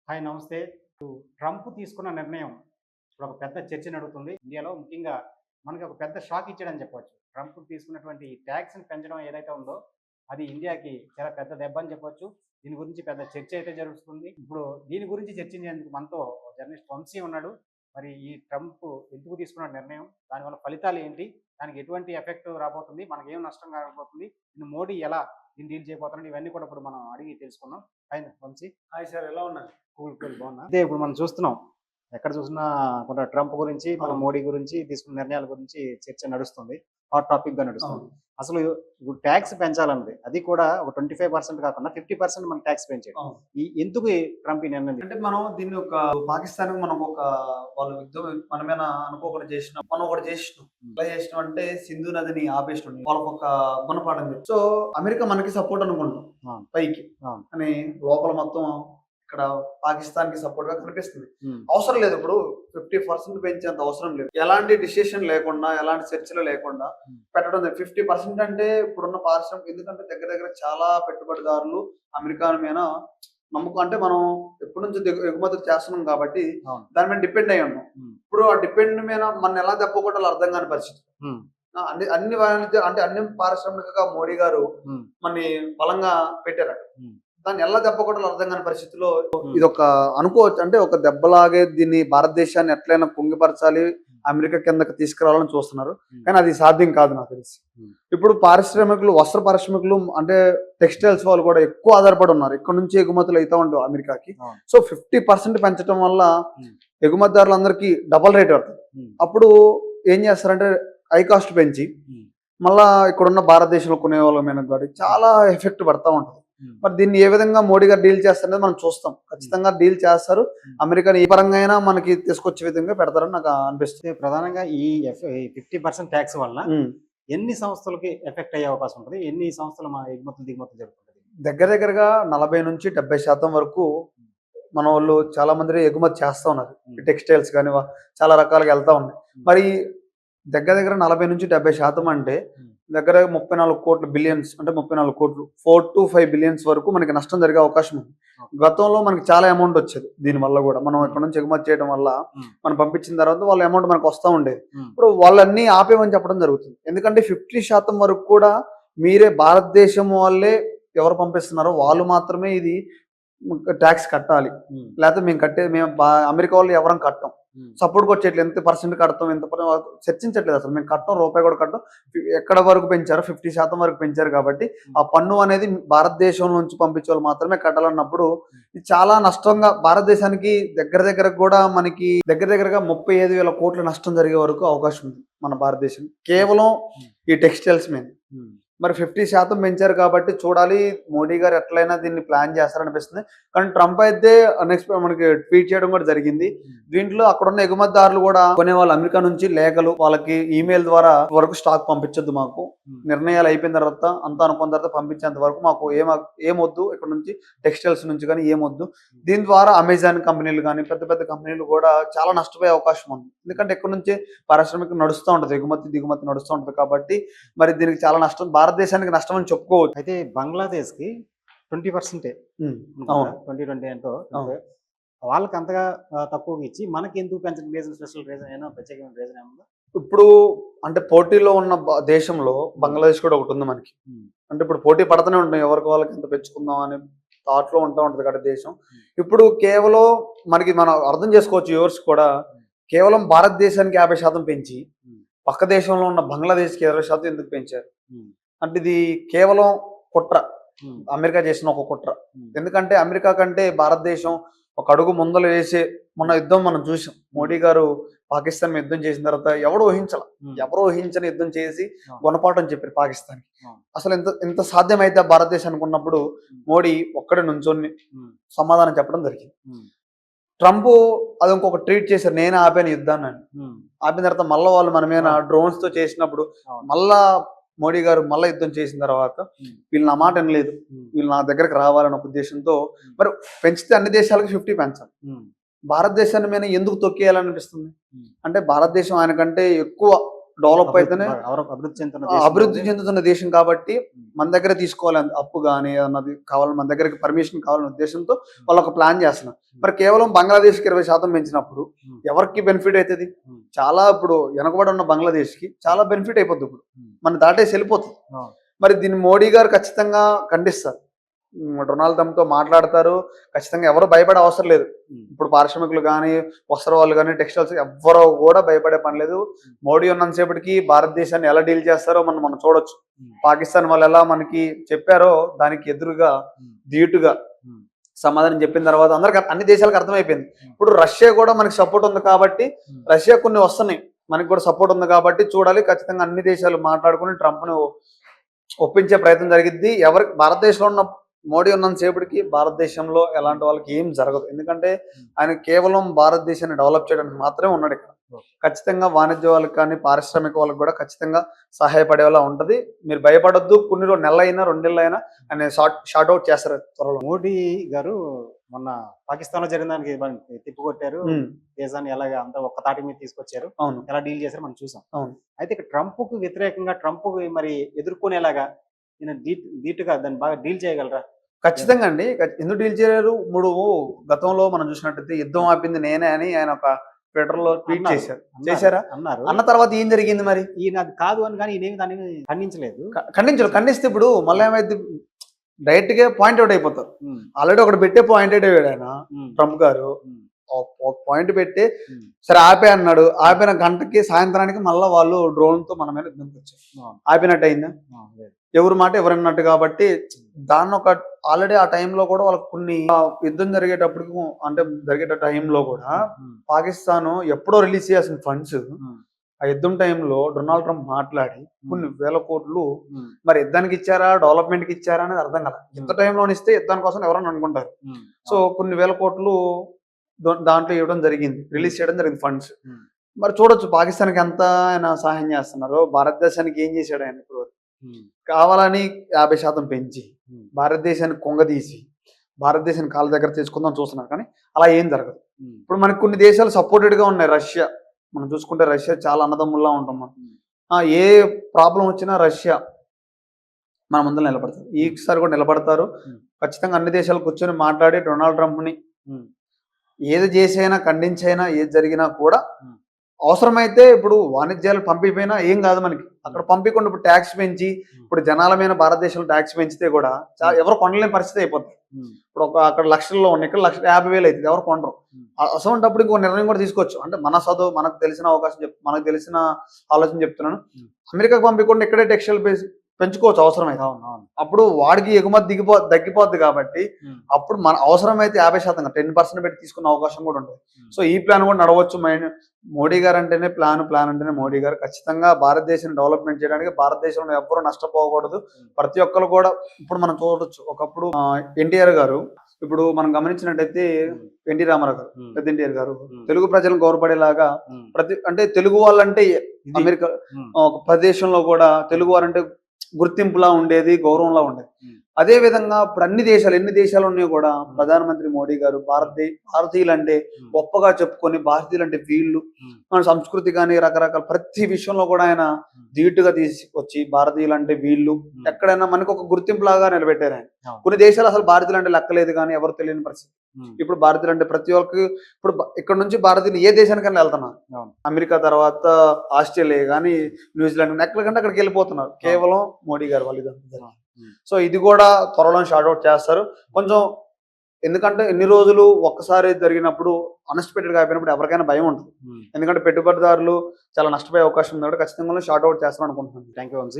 Hi నమస్తే. Trump తీసుకున్న నిర్ణయం ఇప్పుడు ఒక పెద్ద చర్చ నడుస్తుంది. ఇండియాలో ముఖ్యంగా మనకి ఒక పెద్ద షాక్ ఇచ్చాడని చెప్పొచ్చు. ట్రంప్ తీసుకున్నటువంటి ట్యాక్స్‌ని పెంచడం ఏదైతే ఉందో అది ఇండియాకి చాలా పెద్ద దెబ్బ అని చెప్పొచ్చు. దీని గురించి పెద్ద చర్చ అయితే జరుగుతుంది. ఇప్పుడు దీని గురించి చర్చించేందుకు మనతో జర్నలిస్ట్ వంశీ ఉన్నాడు. మరి ఈ ట్రంప్ ఎందుకు తీసుకున్న నిర్ణయం? దానివల్ల ఫలితాలు ఏంటి? దానికి ఎటువంటి ఎఫెక్ట్ రాబోతుంది? మనకేం నష్టం రాబోతుంది? దీన్ని మోడీ ఎలా దీన్ని డీల్ చేయబోతున్నాడు? ఇవన్నీ కూడా ఇప్పుడు మనం అడిగి తెలుసుకుందాం. హాయ్ వంశీ. హాయ్ సార్, ఎలా ఉన్నారు? కూల్ కూల్ బాగున్నా. అదే ఇప్పుడు మనం చూస్తున్నాం. ఎక్కడ చూసినా కొంత ట్రంప్ గురించి, మన మోడీ గురించి తీసుకున్న నిర్ణయాల గురించి చర్చ నడుస్తుంది. హాట్ టాపిక్‌గా నడుస్తుంది. అసలు ఇప్పుడు ట్యాక్స్ పెంచాలన్నది అది కూడా ఒక 25% కాకుండా 50% మనం ట్యాక్స్ పెంచాడు. ఎందుకు ఈ ట్రంప్ ఈ నిర్ణయం అంటే మనం దీన్ని ఒక పాకిస్తాన్‌కి మనం ఒక వాళ్ళు యుద్ధం మన మీద అనుకోకుండా చేసినాం. మనం ఒకటి చేసినాం. ఎలా చేసినాం అంటే సింధు నదిని ఆపేసినాం. వాళ్ళకి ఒక గుణపాఠం చెప్పి. సో అమెరికా మనకి సపోర్ట్ అనుకుంటాం పైకి. కానీ లోపల మొత్తం ఇక్కడ పాకిస్తాన్ కి సపోర్ట్ గా కనిపిస్తుంది. అవసరం లేదు, ఇప్పుడు 50% పెంచేంత అవసరం లేదు. ఎలాంటి డిసిషన్ లేకుండా, ఎలాంటి చర్చలు లేకుండా పెట్టడం. 50% అంటే ఇప్పుడున్న పారిశ్రామిక, ఎందుకంటే దగ్గర దగ్గర చాలా పెట్టుబడిదారులు అమెరికా మీద నమ్మకం, అంటే మనం ఎప్పటి నుంచి ఎగుమతులు చేస్తున్నాం కాబట్టి దాని మీద డిపెండ్ అయ్యి ఉన్నాం. ఇప్పుడు ఆ డిపెండ్ మీద మన ఎలా దెబ్బకొట్టాలో అర్థం కాని పరిస్థితి. అన్ని వాణిజ్య అంటే అన్ని పారిశ్రామికగా మోడీ గారు మన బలంగా పెట్టారట. దాన్ని ఎలా దెబ్బకొట్టాలో అర్థం కాని పరిస్థితిలో ఇది ఒక అనుకోవచ్చు, అంటే ఒక దెబ్బలాగే దీన్ని భారతదేశాన్ని ఎట్లయినా కుంగిపరచాలి, అమెరికా కిందకి తీసుకురావాలని చూస్తున్నారు. కానీ అది సాధ్యం కాదు నాకు తెలిసి. ఇప్పుడు పారిశ్రామికులు, వస్త్ర పారిశ్రామికులు అంటే టెక్స్టైల్స్ వాళ్ళు కూడా ఎక్కువ ఆధారపడి ఉన్నారు. ఇక్కడ నుంచి ఎగుమతులు అవుతా ఉంటాయి అమెరికాకి. సో 50% పెంచడం వల్ల ఎగుమతిదారులందరికీ డబల్ రేట్ పడుతుంది. అప్పుడు ఏం చేస్తారంటే హై కాస్ట్ పెంచి మళ్ళా ఇక్కడున్న భారతదేశంలో కొనే వాళ్ళ మీద కూడా చాలా ఎఫెక్ట్ పడతా ఉంటుంది. మరి దీన్ని ఏ విధంగా మోడీ గారు డీల్ చేస్తారనేది మనం చూస్తాం. ఖచ్చితంగా డీల్ చేస్తారు. అమెరికాని ఏ పరంగా అయినా మనకి తీసుకొచ్చే విధంగా పెడతారని నాకు అనిపిస్తుంది. ప్రధానంగా ఈ 50% ట్యాక్స్ వల్ల ఎన్ని సంస్థలకి ఎఫెక్ట్ అయ్యే అవకాశం ఉంటుంది? ఎన్ని సంస్థలు మన ఎగుమతులు దిగుమతులు జరుగుతుంది? దగ్గర దగ్గరగా 40 నుంచి 70% వరకు మన వాళ్ళు చాలా మంది ఎగుమతి చేస్తా ఉన్నారు. టెక్స్టైల్స్ కానీ చాలా రకాలుగా వెళ్తా ఉన్నాయి. మరి దగ్గర దగ్గర 40 నుంచి 70% అంటే దగ్గర 34 కోట్ల బిలియన్స్, అంటే 34 కోట్లు, 4 to 5 బిలియన్స్ వరకు మనకి నష్టం జరిగే అవకాశం ఉంది. గతంలో మనకి చాలా అమౌంట్ వచ్చేది దీని వల్ల కూడా. మనం ఇక్కడ నుంచి ఎగుమతి చేయడం వల్ల మనం పంపించిన తర్వాత వాళ్ళ అమౌంట్ మనకు వస్తూ ఉండేది. ఇప్పుడు వాళ్ళన్నీ ఆపేమని చెప్పడం జరుగుతుంది. ఎందుకంటే 50% వరకు కూడా మీరే భారతదేశం వాళ్ళే ఎవరు పంపిస్తున్నారో వాళ్ళు మాత్రమే ఇది ట్యాక్స్ కట్టాలి. లేకపోతే మేము అమెరికా వాళ్ళు ఎవరం కట్టం, సపోర్ట్ వచ్చేట్లు ఎంత పర్సెంట్ కడతాం, ఎంత చర్చించట్లేదు. అసలు మేము కట్టం, రూపాయి కూడా కట్టం. ఎక్కడ వరకు పెంచారు? 50% వరకు పెంచారు. కాబట్టి ఆ పన్ను అనేది భారతదేశం నుంచి పంపించే వాళ్ళు మాత్రమే కట్టాలన్నప్పుడు ఇది చాలా నష్టంగా భారతదేశానికి దగ్గర దగ్గర కూడా మనకి దగ్గర దగ్గరగా 35,000 కోట్ల నష్టం జరిగే వరకు అవకాశం ఉంది మన భారతదేశం కేవలం ఈ టెక్స్టైల్స్ మీద. మరి 50% పెంచారు కాబట్టి చూడాలి మోడీ గారు ఎట్లయినా దీన్ని ప్లాన్ చేస్తారనిపిస్తుంది. కానీ ట్రంప్ అయితే అన్ఎక్స్పెక్టెడ్ మనకి ట్వీట్ చేయడం కూడా జరిగింది. దీంట్లో అక్కడున్న ఎగుమతిదారులు కూడా కొనే వాళ్ళు అమెరికా నుంచి లేఖలు వాళ్ళకి ఈమెయిల్ ద్వారా వరకు స్టాక్ పంపించొద్దు, మాకు నిర్ణయాలు అయిపోయిన తర్వాత అంతా అనుకున్న తర్వాత పంపించేంత వరకు మాకు ఏమొద్దు, ఇక్కడ నుంచి టెక్స్టైల్స్ నుంచి కానీ ఏమొద్దు. దీని ద్వారా అమెజాన్ కంపెనీలు కానీ పెద్ద పెద్ద కంపెనీలు కూడా చాలా నష్టపోయే అవకాశం ఉంది. ఎందుకంటే ఇక్కడ నుంచి పారిశ్రామిక నడుస్తూ ఉంటుంది, ఎగుమతి దిగుమతి నడుస్తూ ఉంటుంది. కాబట్టి మరి దీనికి చాలా నష్టం, భారతదేశానికి నష్టం అని చెప్పుకోవచ్చు. అయితే బంగ్లాదేశ్ కి 20% 2020 ఎంతో వాళ్ళకి అంతగా తక్కువగా ఇచ్చి మనకి ఎందుకు పెంచడం రీజన్, స్పెషల్ రీజన్ ఏమైనా ప్రత్యేకమైన రీజన్ ఏమన్నా? ఇప్పుడు అంటే పోటీలో ఉన్న దేశంలో బంగ్లాదేశ్ కూడా ఒకటి ఉంది మనకి. అంటే ఇప్పుడు పోటీ పడుతూనే ఉంటాం, ఎవరికి వాళ్ళకి ఎంత పెంచుకుందాం అనే థాట్ లో ఉంటూ ఉంటుంది కదా దేశం. ఇప్పుడు కేవలం మనకి మనం అర్థం చేసుకోవచ్చు, వ్యూవర్స్ కూడా కేవలం భారతదేశానికి 50% పెంచి పక్క దేశంలో ఉన్న బంగ్లాదేశ్కి 20% ఎందుకు పెంచారు అంటే ఇది కేవలం కుట్ర, అమెరికా చేసిన ఒక కుట్ర. ఎందుకంటే అమెరికా కంటే భారతదేశం ఒక అడుగు ముందలు వేసే మొన్న యుద్ధం మనం చూసాం. మోడీ గారు పాకిస్తాన్ మీద యుద్ధం చేసిన తర్వాత ఎవరు ఊహించని యుద్ధం చేసి గుణపాఠం చెప్పారు పాకిస్తాన్. అసలు ఎంత సాధ్యమైతే భారతదేశానికి ఉన్నప్పుడు మోడీ ఒక్కడే నుంచొని సమాధానం చెప్పడం జరిగింది. ట్రంప్ అది ఇంకొక ట్వీట్ చేశారు, నేనే ఆపాను యుద్ధాన్ని అని. ఆపిన తర్వాత మళ్ళీ వాళ్ళు మన మీద డ్రోన్స్ తో చేసినప్పుడు మళ్ళా మోడీ గారు మళ్ళీ యుద్ధం చేసిన తర్వాత వీళ్ళు నా మాట వినలేదు, వీళ్ళు నా దగ్గరకు రావాలన్న ఉద్దేశంతో మరి పెంచితే అన్ని దేశాలకు 50 పెంచాలి. భారతదేశాన్ని మీద ఎందుకు తొక్కేయాలనిపిస్తుంది అంటే భారతదేశం ఆయన కంటే ఎక్కువ డెవలప్ అయితేనే అభివృద్ధి చెందుతున్న అభివృద్ధి చెందుతున్న దేశం కాబట్టి మన దగ్గర తీసుకోవాలి అప్పు కానీ అన్నది కావాలి, మన దగ్గరికి పర్మిషన్ కావాలనే ఉద్దేశంతో వాళ్ళు ఒక ప్లాన్ చేస్తున్నారు. మరి కేవలం బంగ్లాదేశ్కి 20% పెంచినప్పుడు ఎవరికి బెనిఫిట్ అవుతుంది? చాలా ఇప్పుడు వెనకబడి ఉన్న బంగ్లాదేశ్కి చాలా బెనిఫిట్ అయిపోద్ది. ఇప్పుడు మన దాటేసి వెళ్ళిపోతుంది. మరి దీన్ని మోడీ గారు ఖచ్చితంగా ఖండిస్తారు. డొనాల్డ్ ట్రంప్తో మాట్లాడతారు. ఖచ్చితంగా ఎవరు భయపడే అవసరం లేదు. ఇప్పుడు పారిశ్రామికులు కానీ, వస్త్ర వాళ్ళు కానీ, టెక్స్టైల్స్ ఎవ్వరూ కూడా భయపడే పని లేదు. మోడీ ఉన్నంతసేపటికి భారతదేశాన్ని ఎలా డీల్ చేస్తారో మనం చూడొచ్చు. పాకిస్తాన్ వాళ్ళు ఎలా మనకి చెప్పారో దానికి ఎదురుగా ధీటుగా సమాధానం చెప్పిన తర్వాత అందరికి అన్ని దేశాలకు అర్థమైపోయింది. ఇప్పుడు రష్యా కూడా మనకి సపోర్ట్ ఉంది కాబట్టి, రష్యా కొన్ని వస్తున్నాయి, మనకి కూడా సపోర్ట్ ఉంది కాబట్టి చూడాలి. ఖచ్చితంగా అన్ని దేశాలు మాట్లాడుకుని ట్రంప్ను ఒప్పించే ప్రయత్నం జరిగిద్ది. ఎవరికి భారతదేశంలో ఉన్న మోడీ ఉన్నంతసేపటికి భారతదేశంలో ఎలాంటి వాళ్ళకి ఏం జరగదు. ఎందుకంటే ఆయన కేవలం భారతదేశాన్ని డెవలప్ చేయడానికి మాత్రమే ఉన్నాడు ఇక్కడ. ఖచ్చితంగా వాణిజ్య వాళ్ళకి కానీ, పారిశ్రామిక వాళ్ళకి కూడా ఖచ్చితంగా సహాయపడేలా ఉంటది. మీరు భయపడొద్దు. కొన్ని నెలలైనా 2 నెలలైనా ఆయన షార్ట్ అవుట్ చేస్తారు త్వరలో. మోడీ గారు మొన్న పాకిస్తాన్ లో జరిగిన దానికి తిప్పికొట్టారు. దేశాన్ని ఎలాగ అంతా ఒక్క తాటి మీద తీసుకొచ్చారు, అవును, ఎలా డీల్ చేశారు మనం చూసాం. అవును. అయితే ఇక్కడ ట్రంప్ కు వ్యతిరేకంగా ట్రంప్ మరి ఎదుర్కొనేలాగా ఈయన ధీటుగా దాన్ని బాగా డీల్ చేయగలరా? ఖచ్చితంగా అండి. ఎందుకు డీల్ చేయలేరు? గతంలో మనం చూసినట్టయితే యుద్ధం ఆపింది నేనే అని ఆయన ఒక ట్విట్టర్ లో ట్వీట్ చేశారా? అన్నారు. అన్న తర్వాత ఏం జరిగింది? మరి ఈయన అది కాదు అని కానీ ఈయన దాన్ని ఖండించలేదు. ఖండిస్తే ఇప్పుడు మళ్ళీ ఏమైంది? డైరెక్ట్ గా పాయింట్ అవుట్ అయిపోతారు. ఆల్రెడీ ఒకటి పెట్టే పాయింట్ అవుట్ అయ్యాడు ఆయన ట్రంప్ గారు. ఒక పాయింట్ పెట్టి సరే ఆపే అన్నాడు. ఆపిన గంటకి సాయంత్రానికి మళ్ళీ వాళ్ళు డ్రోన్ తో మన మీద యుద్ధంకి వచ్చారు. ఆపినట్టు అయిందా? ఎవరి మాట ఎవరన్నట్టు. కాబట్టి దాన్ని ఒక ఆల్రెడీ ఆ టైంలో కూడా వాళ్ళకి కొన్ని యుద్ధం జరిగేటప్పటికి అంటే జరిగే టైంలో కూడా పాకిస్తాన్ ఎప్పుడో రిలీజ్ చేయాల్సిన ఫండ్స్ ఆ యుద్ధం టైంలో డొనాల్డ్ ట్రంప్ మాట్లాడి కొన్ని వేల కోట్లు మరి యుద్ధానికి ఇచ్చారా, డెవలప్మెంట్ కి ఇచ్చారా అనేది అర్థం కదా. యుద్ధ టైంలో ఇస్తే యుద్ధాని కోసం ఎవరైనా అనుకుంటారు. సో కొన్ని వేల కోట్లు దాంట్లో ఇవ్వడం జరిగింది, రిలీజ్ చేయడం జరిగింది ఫండ్స్. మరి చూడొచ్చు పాకిస్తాన్కి ఎంత ఆయన సహాయం చేస్తున్నారు. భారతదేశానికి ఏం చేశాడు ఆయన ఇప్పుడు? కావాలని 50% పెంచి భారతదేశాన్ని కొంగదీసి భారతదేశాన్ని కాళ్ళ దగ్గర తీసుకుందాం చూస్తున్నారు. కానీ అలా ఏం జరగదు. ఇప్పుడు మనకి కొన్ని దేశాలు సపోర్టెడ్ గా ఉన్నాయి. రష్యా మనం చూసుకుంటే రష్యా చాలా అన్నదమ్ముల్లా ఉంటాం మనం. ఏ ప్రాబ్లం వచ్చినా రష్యా మన ముందు నిలబడతారు. ఈసారి కూడా నిలబడతారు. ఖచ్చితంగా అన్ని దేశాలు కూర్చొని మాట్లాడి డొనాల్డ్ ట్రంప్ని ఏది చేసైనా ఖండించైనా ఏది జరిగినా కూడా అవసరమైతే ఇప్పుడు వాణిజ్యాలు పంపిపోయినా ఏం కాదు మనకి. అక్కడ పంపించకుండా ఇప్పుడు ట్యాక్స్ పెంచి ఇప్పుడు జనాల మీద భారతదేశంలో ట్యాక్స్ పెంచితే కూడా ఎవరు కొనలేని పరిస్థితి అయిపోతుంది. ఇప్పుడు అక్కడ లక్షల్లో ఉన్నాయి, ఇక్కడ 1,50,000 అవుతుంది, ఎవరు కొనరు. అసలు ఇంకో నిర్ణయం కూడా తీసుకోవచ్చు. అంటే మన చదువు మనకు తెలిసిన అవకాశం మనకు తెలిసిన ఆలోచన చెప్తున్నాను. అమెరికాకు పంపించకుండా ఇక్కడే టెక్స్టైల్ పెంచుకోవచ్చు అవసరమైతే. అప్పుడు వాడికి ఎగుమతి తగ్గిపోద్ది కాబట్టి అప్పుడు మన అవసరమైతే 50% 10% పెట్టి తీసుకునే అవకాశం కూడా ఉంటుంది. సో ఈ ప్లాన్ కూడా నడవచ్చు. మోడీ గారు అంటేనే ప్లాన్ అంటేనే మోడీ గారు. ఖచ్చితంగా భారతదేశాన్ని డెవలప్మెంట్ చేయడానికి భారతదేశంలో ఎవ్వరూ నష్టపోకూడదు. ప్రతి ఒక్కరు కూడా ఇప్పుడు మనం చూడొచ్చు. ఒకప్పుడు ఎన్టీఆర్ గారు, ఇప్పుడు మనం గమనించినట్టయితే ఎన్టీ రామారావు గారు, పెద్ద ఎన్టీఆర్ గారు తెలుగు ప్రజలను గౌరవపడేలాగా అంటే తెలుగు వాళ్ళంటే అమెరికా ఒక ప్రదేశంలో కూడా తెలుగు వారంటే గుర్తింపులా ఉండేది, గౌరవంలా ఉండేది. అదే విధంగా ఇప్పుడు ఎన్ని దేశాలు ఉన్నాయో కూడా ప్రధానమంత్రి మోడీ గారు భారతీయులు అంటే గొప్పగా చెప్పుకొని భారతీయులు అంటే వీళ్ళు మన సంస్కృతి కానీ రకరకాల ప్రతి విషయంలో కూడా ఆయన ధీటుగా తీసుకొచ్చి భారతీయులు అంటే వీళ్ళు ఎక్కడైనా మనకు ఒక గుర్తింపు లాగా నిలబెట్టారు ఆయన. కొన్ని దేశాలు అసలు భారతీయులు అంటే లెక్కలేదు కానీ ఎవరు తెలియని పరిస్థితి. ఇప్పుడు భారతీయులు అంటే ప్రతి ఒక్కరికి ఇప్పుడు ఇక్కడ నుంచి భారతీయులు ఏ దేశానికైనా వెళ్తున్నారు. అమెరికా తర్వాత ఆస్ట్రేలియా కానీ న్యూజిలాండ్ ఎక్కడికంటే అక్కడికి వెళ్ళిపోతున్నారు కేవలం మోడీ గారు వాళ్ళు. సో ఇది కూడా త్వరలో షార్ట్ అవుట్ చేస్తారు కొంచెం. ఎందుకంటే ఎన్ని రోజులు ఒక్కసారి జరిగినప్పుడు అన్ఎక్స్పెక్టెడ్ గా అయిపోయినప్పుడు ఎవరికైనా భయం ఉంటుంది. ఎందుకంటే పెట్టుబడిదారులు చాలా నష్టపోయే అవకాశం ఉంది. ఖచ్చితంగా షార్ట్ అవుట్ చేస్తాను అనుకుంటున్నాను. Thank you Vamsi.